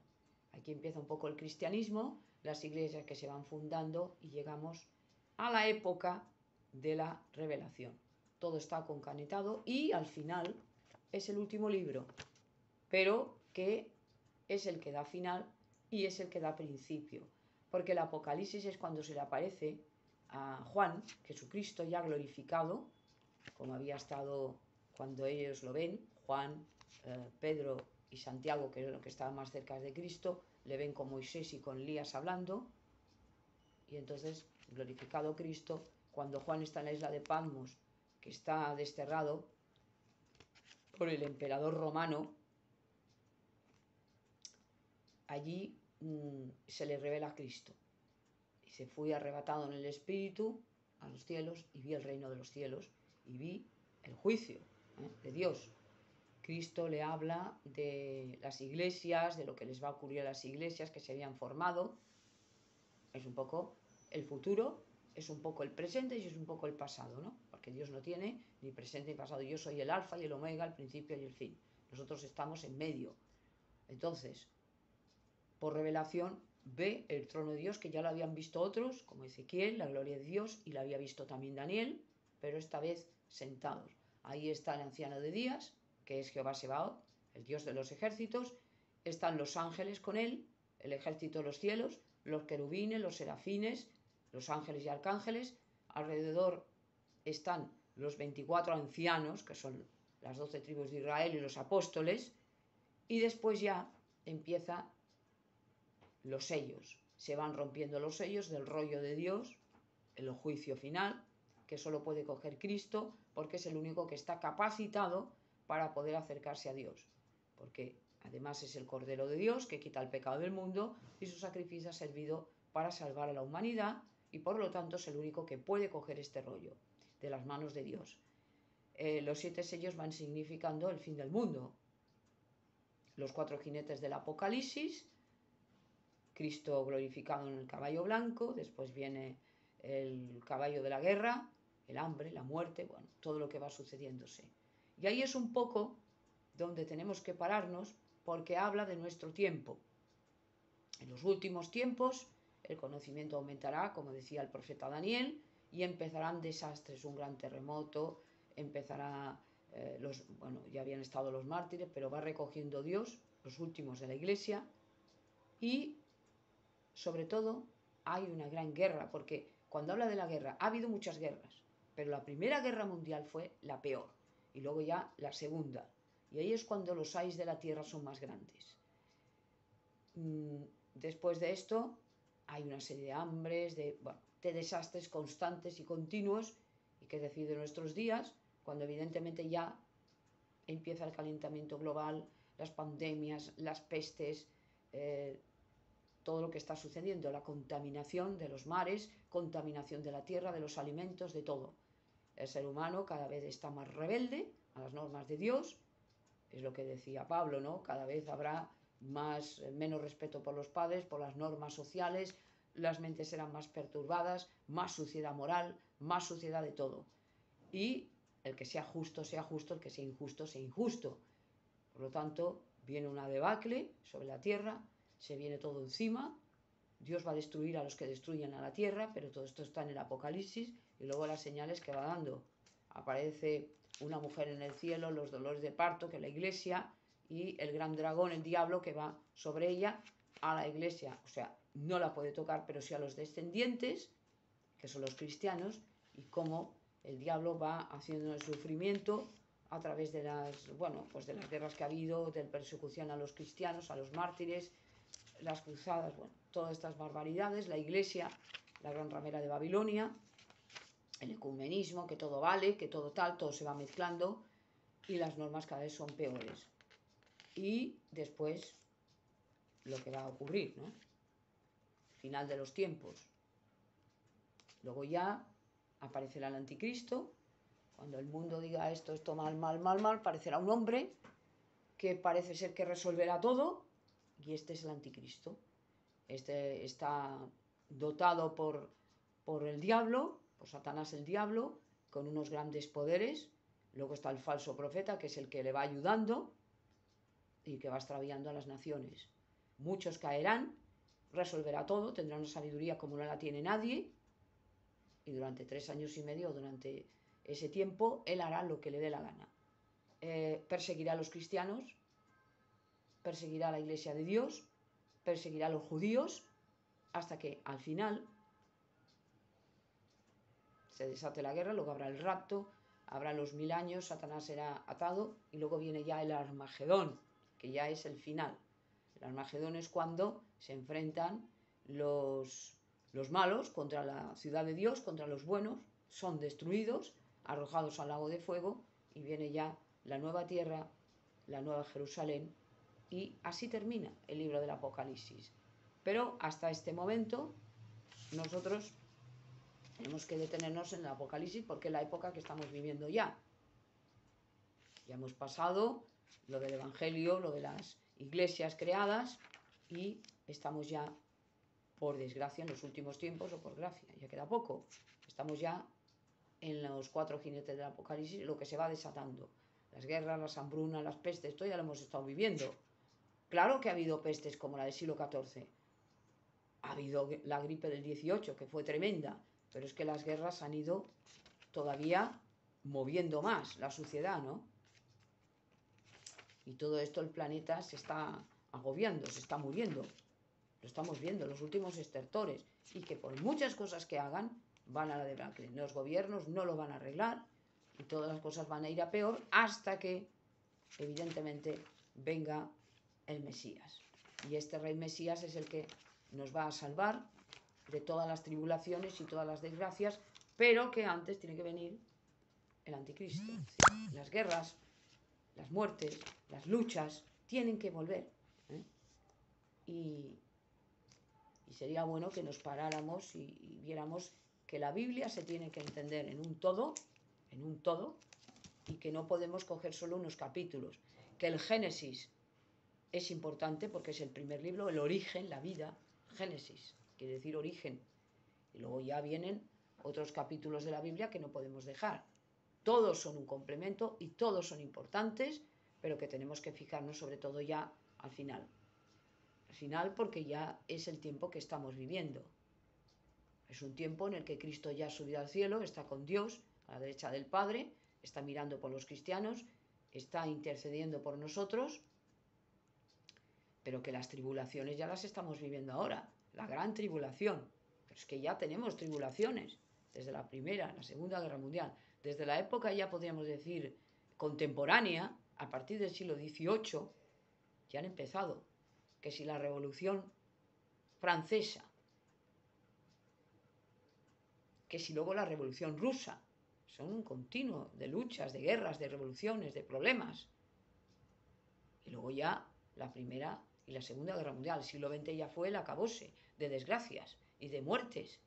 aquí empieza un poco el cristianismo, las iglesias que se van fundando y llegamos a la época de la revelación. Todo está concatenado y al final es el último libro, pero que es el que da final y es el que da principio, porque el Apocalipsis es cuando se le aparece a Juan, Jesucristo ya glorificado, como había estado cuando ellos lo ven, Juan, Pedro y Santiago, que eran los que estaban más cerca de Cristo, le ven con Moisés y con Elías hablando, y entonces, glorificado Cristo, cuando Juan está en la isla de Patmos, que está desterrado por el emperador romano, allí se le revela a Cristo. Y se fue arrebatado en el Espíritu a los cielos y vi el reino de los cielos y vi el juicio de Dios. Cristo le habla de las iglesias, de lo que les va a ocurrir a las iglesias que se habían formado. Es un poco el futuro, es un poco el presente y es un poco el pasado, ¿no? Porque Dios no tiene ni presente ni pasado. Yo soy el alfa y el omega, el principio y el fin. Nosotros estamos en medio. Entonces, por revelación, ve el trono de Dios, que ya lo habían visto otros, como Ezequiel, la gloria de Dios, y la había visto también Daniel, pero esta vez sentados. Ahí está el anciano de días, que es Jehová Sebaot, el Dios de los ejércitos. Están los ángeles con él, el ejército de los cielos, los querubines, los serafines, los ángeles y arcángeles. Alrededor están los 24 ancianos, que son las 12 tribus de Israel y los apóstoles. Y después ya empieza los sellos. Se van rompiendo los sellos del rollo de Dios, el juicio final, que solo puede coger Cristo, porque es el único que está capacitado para poder acercarse a Dios. Porque además es el Cordero de Dios que quita el pecado del mundo y su sacrificio ha servido para salvar a la humanidad y por lo tanto es el único que puede coger este rollo de las manos de Dios. Los 7 sellos van significando el fin del mundo. Los 4 jinetes del Apocalipsis, Cristo glorificado en el caballo blanco, después viene el caballo de la guerra, el hambre, la muerte, bueno, todo lo que va sucediéndose. Y ahí es un poco donde tenemos que pararnos, porque habla de nuestro tiempo. En los últimos tiempos el conocimiento aumentará, como decía el profeta Daniel, y empezarán desastres, un gran terremoto, empezará, ya habían estado los mártires, pero va recogiendo Dios, los últimos de la iglesia, y sobre todo hay una gran guerra, porque cuando habla de la guerra, ha habido muchas guerras, pero la Primera Guerra Mundial fue la peor. y luego ya la segunda. Y ahí es cuando los ayes de la tierra son más grandes. Después de esto hay una serie de hambres, de desastres constantes y continuos, y qué decir de nuestros días, cuando evidentemente ya empieza el calentamiento global, las pandemias, las pestes, todo lo que está sucediendo, la contaminación de los mares, contaminación de la tierra, de los alimentos, de todo. El ser humano cada vez está más rebelde a las normas de Dios, es lo que decía Pablo, ¿no? Cada vez habrá menos respeto por los padres, por las normas sociales, las mentes serán más perturbadas, más suciedad moral, más suciedad de todo. Y el que sea justo, el que sea injusto, sea injusto. Por lo tanto, viene una debacle sobre la tierra, se viene todo encima, Dios va a destruir a los que destruyen a la tierra, pero todo esto está en el Apocalipsis, y luego las señales que va dando. Aparece una mujer en el cielo, los dolores de parto, que es la iglesia, y el gran dragón, el diablo, que va sobre ella a la iglesia. O sea, no la puede tocar, pero sí a los descendientes, que son los cristianos, y cómo el diablo va haciendo el sufrimiento a través de de las guerras que ha habido, de la persecución a los cristianos, a los mártires, las cruzadas, todas estas barbaridades, la iglesia, la gran ramera de Babilonia, el ecumenismo, que todo vale, que todo tal, todo se va mezclando y las normas cada vez son peores. Y después lo que va a ocurrir, ¿no? Final de los tiempos. Luego ya aparecerá el anticristo. Cuando el mundo diga esto mal, parecerá un hombre que parece ser que resolverá todo, y este es el anticristo. Este está dotado por el diablo, por Satanás el diablo, con unos grandes poderes. Luego está el falso profeta, que es el que le va ayudando y que va extraviando a las naciones. Muchos caerán, resolverá todo, tendrá una sabiduría como no la tiene nadie, y durante 3 años y medio, durante ese tiempo, él hará lo que le dé la gana. Perseguirá a los cristianos, perseguirá a la iglesia de Dios, perseguirá a los judíos, hasta que al final se desate la guerra, luego habrá el rapto, habrá los 1000 años, Satanás será atado, y luego viene ya el Armagedón, que ya es el final. El Armagedón es cuando se enfrentan los malos contra la ciudad de Dios, contra los buenos, son destruidos, arrojados al lago de fuego, y viene ya la nueva tierra, la nueva Jerusalén, y así termina el libro del Apocalipsis. Pero hasta este momento nosotros tenemos que detenernos en el Apocalipsis porque es la época que estamos viviendo ya. Ya hemos pasado lo del Evangelio, lo de las iglesias creadas, y estamos ya, por desgracia, en los últimos tiempos, o por gracia, ya queda poco. Estamos ya en los 4 jinetes del Apocalipsis, lo que se va desatando. Las guerras, las hambrunas, las pestes, esto ya lo hemos estado viviendo. Claro que ha habido pestes como la del siglo XIV. Ha habido la gripe del 18, que fue tremenda, pero es que las guerras han ido todavía moviendo más la suciedad, ¿no? Y todo esto el planeta se está agobiando, se está muriendo. Lo estamos viendo, los últimos estertores. Y que por muchas cosas que hagan, van a la debacle. Los gobiernos no lo van a arreglar y todas las cosas van a ir a peor hasta que, evidentemente, venga el Mesías. Y este rey Mesías es el que nos va a salvar de todas las tribulaciones y todas las desgracias, pero que antes tiene que venir el anticristo. Las guerras, las muertes, las luchas tienen que volver, ¿eh? Y sería bueno que nos paráramos y viéramos que la Biblia se tiene que entender en un todo, y que no podemos coger solo unos capítulos, que el Génesis es importante porque es el primer libro, el origen, la vida. Génesis quiere decir origen, y luego ya vienen otros capítulos de la Biblia que no podemos dejar. Todos son un complemento y todos son importantes, pero que tenemos que fijarnos sobre todo ya al final. Al final, porque ya es el tiempo que estamos viviendo. Es un tiempo en el que Cristo ya ha subido al cielo, está con Dios a la derecha del Padre, está mirando por los cristianos, está intercediendo por nosotros, pero que las tribulaciones ya las estamos viviendo ahora, la gran tribulación. Pero es que ya tenemos tribulaciones, desde la Primera, la Segunda Guerra Mundial, desde la época ya podríamos decir contemporánea, a partir del siglo XVIII, ya han empezado, que si la Revolución Francesa, que si luego la Revolución Rusa, son un continuo de luchas, de guerras, de revoluciones, de problemas. Y luego ya la Primera y la Segunda Guerra Mundial, el siglo XX ya fue el acabose de desgracias y de muertes.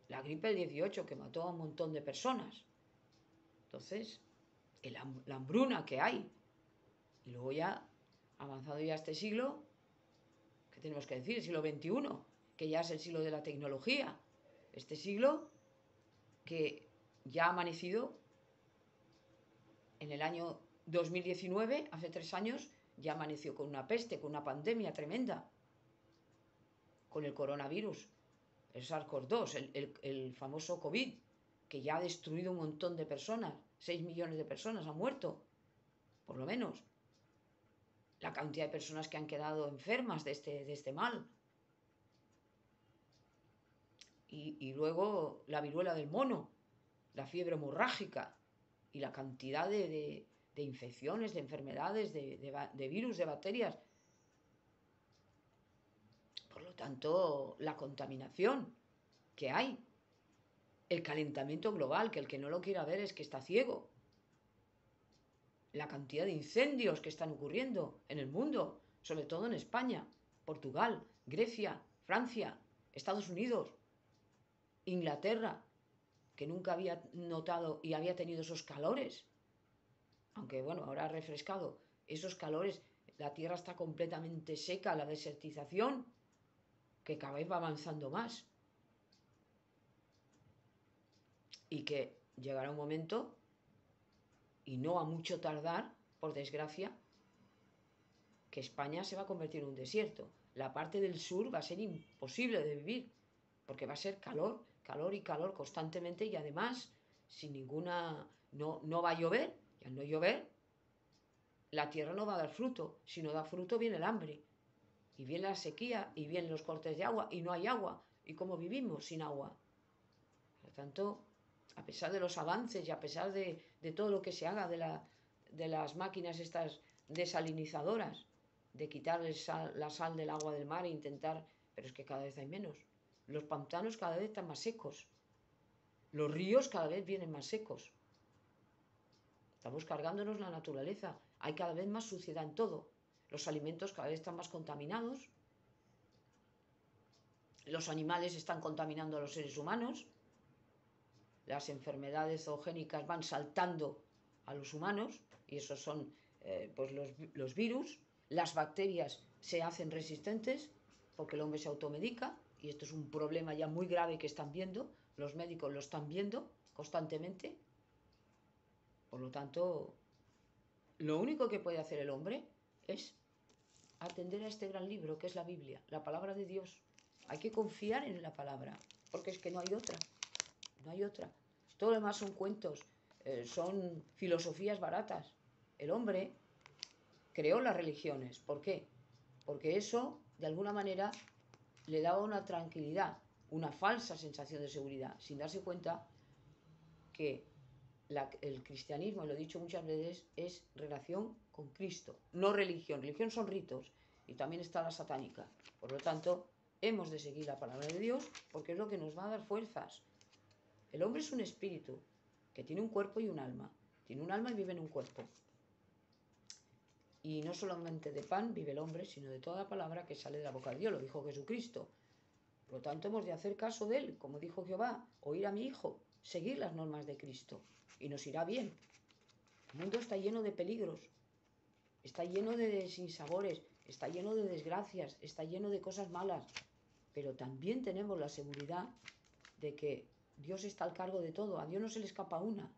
La gripe del 18 que mató a un montón de personas. Entonces, la hambruna que hay. Y luego ya, avanzado ya este siglo, ¿qué tenemos que decir? El siglo XXI, que ya es el siglo de la tecnología. Este siglo que ya ha amanecido en el año 2019, hace 3 años, ya amaneció con una peste, con una pandemia tremenda, con el coronavirus, el SARS-CoV-2, el famoso COVID, que ya ha destruido un montón de personas, 6 millones de personas han muerto, por lo menos. La cantidad de personas que han quedado enfermas de este mal. Y luego la viruela del mono, la fiebre hemorrágica y la cantidad de infecciones, de enfermedades, de virus, de bacterias. Por lo tanto, la contaminación que hay, el calentamiento global, que el que no lo quiera ver es que está ciego. La cantidad de incendios que están ocurriendo en el mundo, sobre todo en España, Portugal, Grecia, Francia, Estados Unidos, Inglaterra, que nunca había notado y había tenido esos calores. Aunque bueno, ahora ha refrescado esos calores, la tierra está completamente seca, la desertización, que cada vez va avanzando más. Y que llegará un momento, y no a mucho tardar, por desgracia, que España se va a convertir en un desierto. La parte del sur va a ser imposible de vivir, porque va a ser calor, calor y calor constantemente, y además, sin ninguna... No va a llover, y al no llover, la tierra no va a dar fruto. Si no da fruto, viene el hambre, y viene la sequía, y vienen los cortes de agua, y no hay agua. ¿Y cómo vivimos sin agua? Por lo tanto, a pesar de los avances y a pesar de todo lo que se haga de las máquinas estas desalinizadoras, de quitar la sal del agua del mar e intentar... Pero es que cada vez hay menos. Los pantanos cada vez están más secos. Los ríos cada vez vienen más secos. Estamos cargándonos la naturaleza. Hay cada vez más suciedad en todo. Los alimentos cada vez están más contaminados. Los animales están contaminando a los seres humanos. Las enfermedades zoogénicas van saltando a los humanos, y esos son pues los virus. Las bacterias se hacen resistentes porque el hombre se automedica, y esto es un problema ya muy grave que están viendo, los médicos lo están viendo constantemente. Por lo tanto, lo único que puede hacer el hombre es atender a este gran libro que es la Biblia, la palabra de Dios. Hay que confiar en la palabra, porque es que no hay otra, no hay otra. Todo lo demás son cuentos, son filosofías baratas. El hombre creó las religiones. ¿Por qué? Porque eso, de alguna manera, le daba una tranquilidad, una falsa sensación de seguridad, sin darse cuenta que el cristianismo, lo he dicho muchas veces, es relación con Cristo, no religión. Religión son ritos, y también está la satánica. Por lo tanto, hemos de seguir la palabra de Dios, porque es lo que nos va a dar fuerzas. El hombre es un espíritu que tiene un cuerpo y un alma. Tiene un alma y vive en un cuerpo. Y no solamente de pan vive el hombre, sino de toda palabra que sale de la boca de Dios, lo dijo Jesucristo. Por lo tanto, hemos de hacer caso de él, como dijo Jehová, oír a mi hijo, seguir las normas de Cristo, y nos irá bien. El mundo está lleno de peligros, está lleno de sinsabores, está lleno de desgracias, está lleno de cosas malas, pero también tenemos la seguridad de que Dios está al cargo de todo. A Dios no se le escapa una.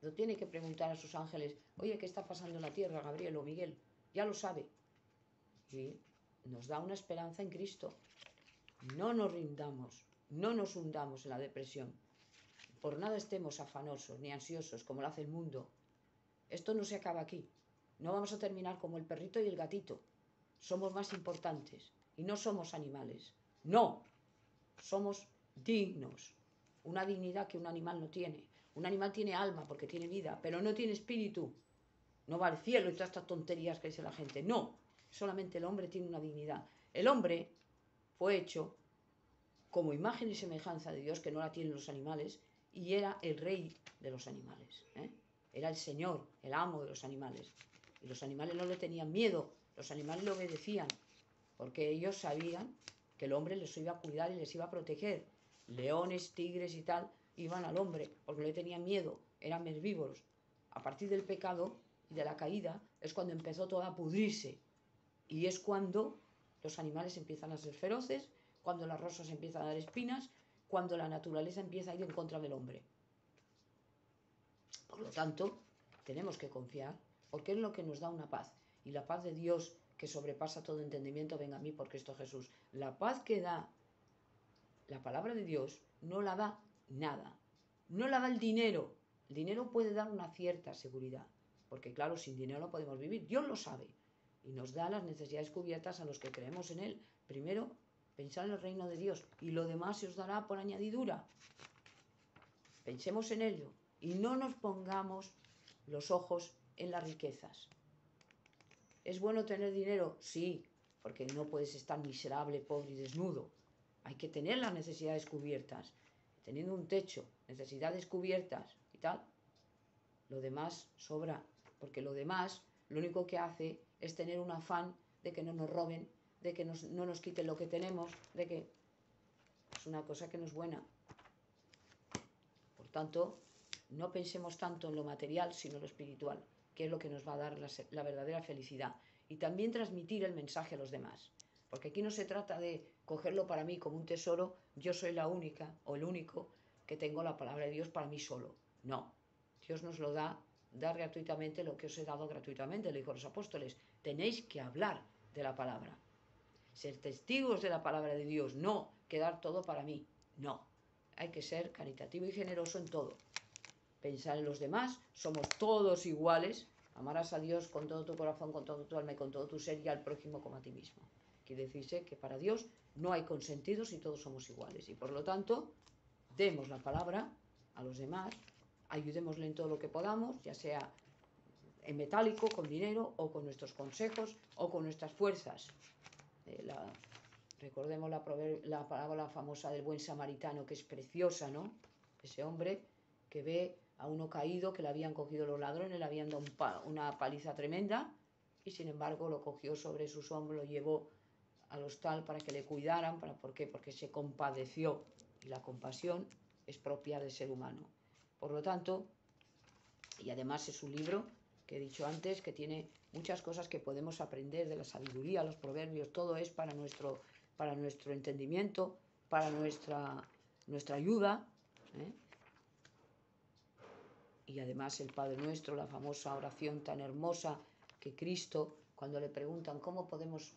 No tiene que preguntar a sus ángeles, oye, ¿qué está pasando en la tierra, Gabriel o Miguel? Ya lo sabe. Y nos da una esperanza en Cristo. No nos rindamos, no nos hundamos en la depresión. Por nada estemos afanosos ni ansiosos como lo hace el mundo. Esto no se acaba aquí. No vamos a terminar como el perrito y el gatito. Somos más importantes y no somos animales. No, somos dignos. Una dignidad que un animal no tiene. Un animal tiene alma porque tiene vida, pero no tiene espíritu. No va al cielo y todas estas tonterías que dice la gente. No, solamente el hombre tiene una dignidad. El hombre fue hecho como imagen y semejanza de Dios, que no la tienen los animales, y era el rey de los animales. Era el señor, el amo de los animales. Y los animales no le tenían miedo, los animales le obedecían, porque ellos sabían que el hombre les iba a cuidar y les iba a proteger. Leones, tigres y tal iban al hombre, porque no le tenían miedo, eran herbívoros. A partir del pecado y de la caída es cuando empezó todo a pudrirse. Y es cuando los animales empiezan a ser feroces, cuando las rosas empiezan a dar espinas, cuando la naturaleza empieza a ir en contra del hombre. Por lo tanto, tenemos que confiar, porque es lo que nos da una paz. Y la paz de Dios, que sobrepasa todo entendimiento, venga a mí por Cristo Jesús. La paz que da la palabra de Dios no la da nada. No la da el dinero. El dinero puede dar una cierta seguridad, porque claro, sin dinero no podemos vivir. Dios lo sabe. Y nos da las necesidades cubiertas a los que creemos en Él. Primero, pensar en el reino de Dios. Y lo demás se os dará por añadidura. Pensemos en ello. Y no nos pongamos los ojos en las riquezas. ¿Es bueno tener dinero? Sí, porque no puedes estar miserable, pobre y desnudo. Hay que tener las necesidades cubiertas. Teniendo un techo, necesidades cubiertas y tal, lo demás sobra. Porque lo demás, lo único que hace es tener un afán de que no nos roben, de que no nos quiten lo que tenemos, de que es una cosa que no es buena. Por tanto, no pensemos tanto en lo material, sino en lo espiritual, que es lo que nos va a dar la verdadera felicidad. Y también transmitir el mensaje a los demás. Porque aquí no se trata de cogerlo para mí como un tesoro, yo soy la única o el único que tengo la palabra de Dios para mí solo. No, Dios nos lo da gratuitamente lo que os he dado gratuitamente, le dijo a los apóstoles. Tenéis que hablar de la palabra. Ser testigos de la palabra de Dios, no quedar todo para mí, no. Hay que ser caritativo y generoso en todo. Pensar en los demás, somos todos iguales. Amarás a Dios con todo tu corazón, con todo tu alma y con todo tu ser, y al prójimo como a ti mismo. Quiere decirse que para Dios no hay consentidos y todos somos iguales. Y por lo tanto, demos la palabra a los demás, ayudémosle en todo lo que podamos, ya sea en metálico, con dinero, o con nuestros consejos, o con nuestras fuerzas. Recordemos la parábola famosa del buen samaritano, que es preciosa, ¿no? Ese hombre que ve a uno caído, que le habían cogido los ladrones, le habían dado una paliza tremenda, y sin embargo lo cogió sobre sus hombros, lo llevó al hostal para que le cuidaran. ¿Por qué? Porque se compadeció, y la compasión es propia del ser humano. Por lo tanto, y además es un libro que he dicho antes, que tiene muchas cosas que podemos aprender de la sabiduría, los proverbios, todo es para nuestro entendimiento, para nuestra ayuda, ¿eh? Y además el Padre Nuestro, la famosa oración tan hermosa que Cristo, cuando le preguntan cómo podemos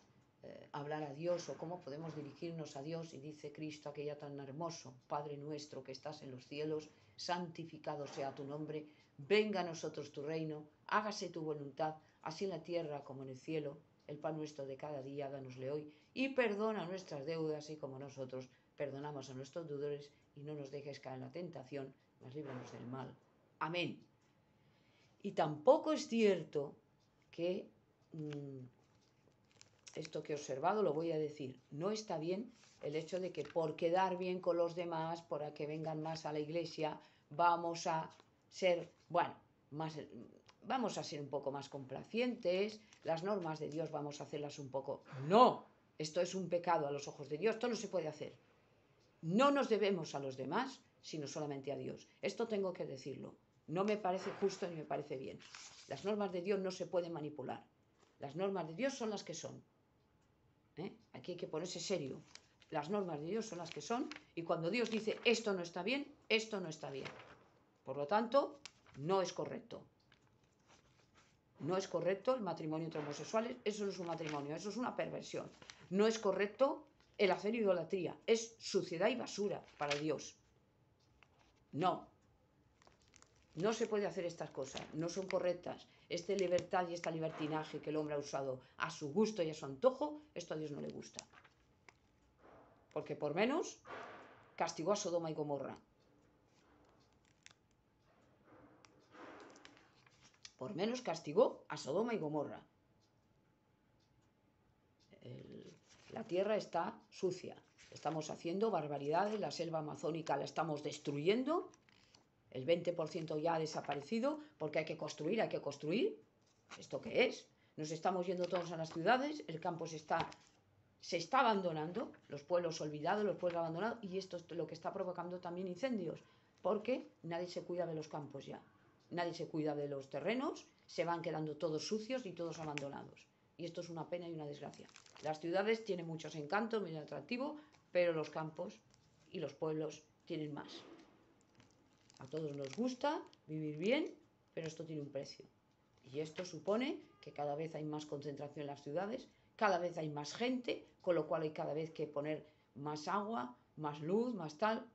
hablar a Dios o cómo podemos dirigirnos a Dios, y dice Cristo aquella tan hermoso: Padre nuestro que estás en los cielos, santificado sea tu nombre, venga a nosotros tu reino, hágase tu voluntad, así en la tierra como en el cielo. El pan nuestro de cada día, dánosle hoy, y perdona nuestras deudas, así como nosotros perdonamos a nuestros deudores, y no nos dejes caer en la tentación, mas líbranos del mal. Amén. Y tampoco es cierto que esto que he observado, lo voy a decir, no está bien el hecho de que por quedar bien con los demás, por que vengan más a la iglesia, vamos a ser, vamos a ser un poco más complacientes, las normas de Dios vamos a hacerlas un poco. No, esto es un pecado a los ojos de Dios, esto no se puede hacer. No nos debemos a los demás, sino solamente a Dios. Esto tengo que decirlo. No me parece justo ni me parece bien. Las normas de Dios no se pueden manipular. Las normas de Dios son las que son. Aquí hay que ponerse serio. Las normas de Dios son las que son, y cuando Dios dice esto no está bien, esto no está bien. Por lo tanto, no es correcto. No es correcto el matrimonio entre homosexuales, eso no es un matrimonio, eso es una perversión. No es correcto el hacer idolatría, es suciedad y basura para Dios. No se puede hacer estas cosas, no son correctas. Esta libertad y esta libertinaje que el hombre ha usado a su gusto y a su antojo, esto a Dios no le gusta. Porque por menos castigó a Sodoma y Gomorra. por menos castigó a Sodoma y Gomorra. La tierra está sucia, estamos haciendo barbaridades, la selva amazónica la estamos destruyendo, el 20% ya ha desaparecido porque hay que construir, ¿esto qué es? Nos estamos yendo todos a las ciudades, el campo se está abandonando, los pueblos olvidados, los pueblos abandonados, y esto es lo que está provocando también incendios, porque nadie se cuida de los campos ya, nadie se cuida de los terrenos, se van quedando todos sucios y todos abandonados. Y esto es una pena y una desgracia. Las ciudades tienen muchos encantos, muy atractivos, pero los campos y los pueblos tienen más. A todos nos gusta vivir bien, pero esto tiene un precio. Y esto supone que cada vez hay más concentración en las ciudades, cada vez hay más gente, con lo cual hay cada vez que poner más agua, más luz, más tal.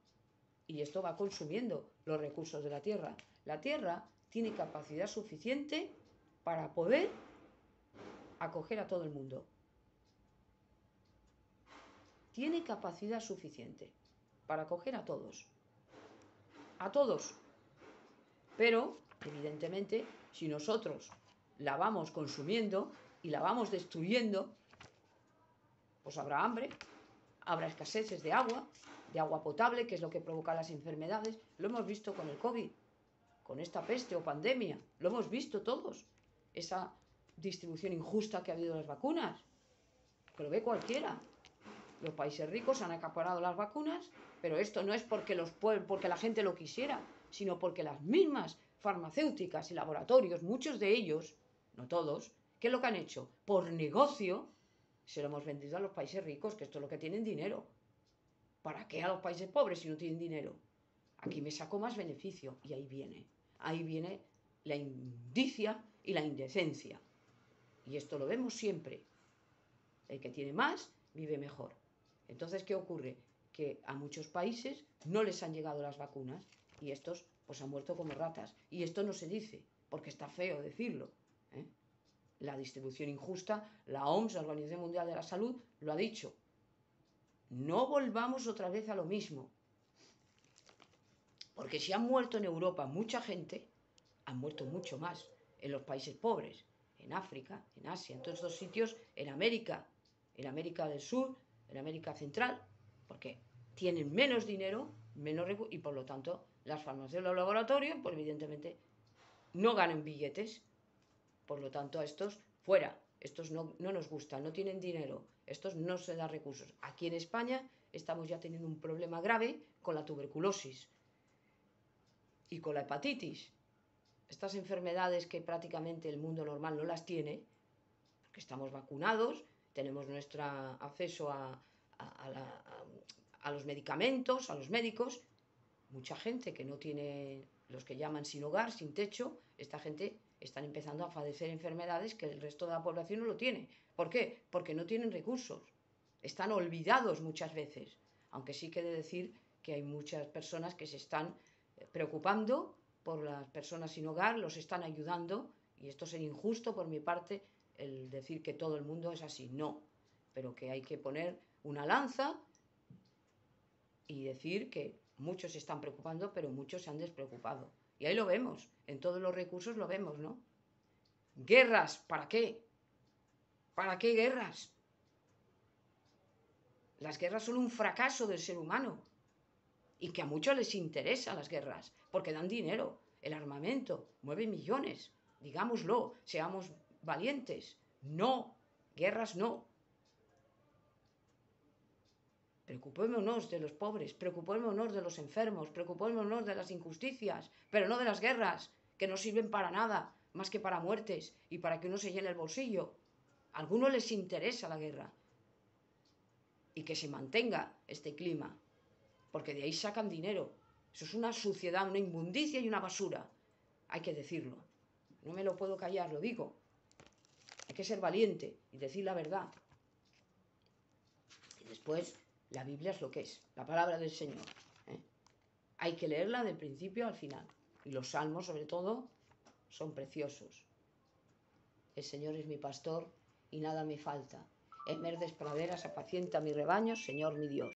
Y esto va consumiendo los recursos de la tierra. La tierra tiene capacidad suficiente para poder acoger a todo el mundo. Tiene capacidad suficiente para acoger a todos. A todos. Pero, evidentemente, si nosotros la vamos consumiendo y la vamos destruyendo, pues habrá hambre, habrá escaseces de agua potable, que es lo que provoca las enfermedades. Lo hemos visto con el COVID, con esta peste o pandemia, lo hemos visto todos. Esa distribución injusta que ha habido de las vacunas, que lo ve cualquiera. Los países ricos han acaparado las vacunas, pero esto no es porque la gente lo quisiera, sino porque las mismas farmacéuticas y laboratorios, muchos de ellos, no todos, ¿qué es lo que han hecho? Por negocio, se lo hemos vendido a los países ricos, que esto es lo que tienen dinero. ¿Para qué a los países pobres si no tienen dinero? Aquí me saco más beneficio, y ahí viene la indicia y la indecencia. Y esto lo vemos siempre. El que tiene más, vive mejor. Entonces, ¿qué ocurre? Que a muchos países no les han llegado las vacunas y estos pues han muerto como ratas. Y esto no se dice, porque está feo decirlo, ¿eh? La distribución injusta, la OMS, la Organización Mundial de la Salud, lo ha dicho. No volvamos otra vez a lo mismo. Porque si han muerto en Europa mucha gente, han muerto mucho más en los países pobres, en África, en Asia, en todos estos sitios, en América del Sur, en América Central, porque tienen menos dinero, menos recursos, y por lo tanto las farmacias y los laboratorios, pues evidentemente no ganan billetes. Por lo tanto, a estos fuera, estos no nos gustan, no tienen dinero, estos no se dan recursos. Aquí en España estamos ya teniendo un problema grave con la tuberculosis y con la hepatitis. Estas enfermedades que prácticamente el mundo normal no las tiene, porque estamos vacunados, tenemos nuestro acceso a los medicamentos, a los médicos. Mucha gente que no tiene, los que llaman sin hogar, sin techo, esta gente están empezando a padecer enfermedades que el resto de la población no lo tiene. ¿Por qué? Porque no tienen recursos. Están olvidados muchas veces. Aunque sí que he de decir que hay muchas personas que se están preocupando por las personas sin hogar, los están ayudando, y esto es injusto por mi parte el decir que todo el mundo es así, no, pero que hay que poner una lanza y decir que muchos se están preocupando, pero muchos se han despreocupado. Y ahí lo vemos, en todos los recursos lo vemos, ¿no? Guerras, ¿para qué? ¿Para qué guerras? Las guerras son un fracaso del ser humano y que a muchos les interesan las guerras porque dan dinero. El armamento mueve millones, digámoslo, seamos valientes. No, guerras no. Preocupémonos de los pobres, preocupémonos de los enfermos, preocupémonos de las injusticias, pero no de las guerras, que no sirven para nada, más que para muertes y para que uno se llene el bolsillo. A algunos les interesa la guerra y que se mantenga este clima, porque de ahí sacan dinero. Eso es una suciedad, una inmundicia y una basura. Hay que decirlo. No me lo puedo callar, lo digo. Hay que ser valiente y decir la verdad. Y después, la Biblia es lo que es, la palabra del Señor. Hay que leerla del principio al final. Y los salmos, sobre todo, son preciosos. El Señor es mi pastor y nada me falta. En verdes praderas apacienta mi rebaño, Señor mi Dios.